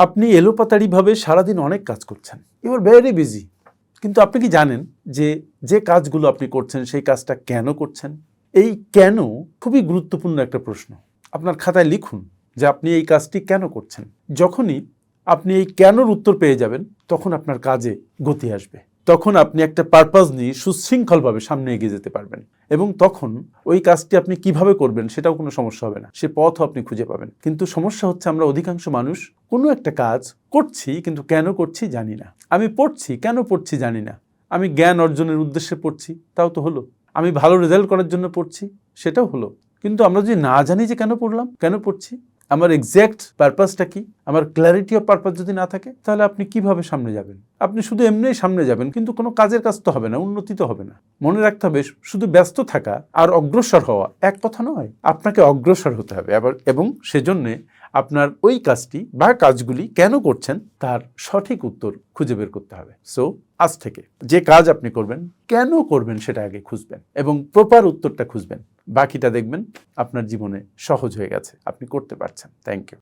আপনি এলোপাতাড়িভাবে সারাদিন অনেক কাজ করছেন, ইউ আর ভেরি বিজি, কিন্তু আপনি কি জানেন যে কাজগুলো আপনি করছেন সেই কাজটা কেন করছেন? এই কেন খুবই গুরুত্বপূর্ণ একটা প্রশ্ন। আপনার খাতায় লিখুন যে আপনি এই কাজটি কেন করছেন। যখনই আপনি এই কেনর উত্তর পেয়ে যাবেন তখন আপনার কাজে গতি আসবে, তখন আপনি একটা পারপাস নিয়ে সুশৃঙ্খলভাবে সামনে এগিয়ে যেতে পারবেন এবং তখন ওই কাজটি আপনি কিভাবে করবেন সেটাও কোনো সমস্যা হবে না, সে পথও আপনি খুঁজে পাবেন। কিন্তু সমস্যা হচ্ছে আমরা অধিকাংশ মানুষ কোনো একটা কাজ করছি কিন্তু কেন করছি জানি না। আমি পড়ছি, কেন পড়ছি জানি না। আমি জ্ঞান অর্জনের উদ্দেশ্যে পড়ছি, তাও তো হলো। আমি ভালো রেজাল্ট করার জন্য পড়ছি, সেটাও হলো। কিন্তু আমরা যদি না জানি যে কেন পড়লাম, কেন পড়ছি, আমার এক্স্যাক্ট পারপাসটা কি, আমার ক্ল্যারিটি অফ পারপাস যদি না থাকে, তাহলে আপনি কিভাবে সামনে যাবেন? আপনি শুধু এমনিই সামনে যাবেন, কিন্তু কোনো কাজের কাজ তো হবে না, উন্নতি তো হবে না। মনে রাখতে হবে, শুধু ব্যস্ত থাকা আর অগ্রসর হওয়া এক কথা নয়। আপনাকে অগ্রসর হতে হবে এবং সেজন্যে আপনার ওই কাজটি বা কাজগুলি কেন করছেন তার সঠিক উত্তর খুঁজে বের করতে হবে। সো আজ থেকে যে কাজ আপনি করবেন, কেন করবেন সেটা আগে খুঁজবেন এবং প্রপার উত্তরটা খুঁজবেন। বাকিটা দেখবেন আপনার জীবনে সহজ হয়ে গেছে, আপনি করতে পারছেন। Thank you.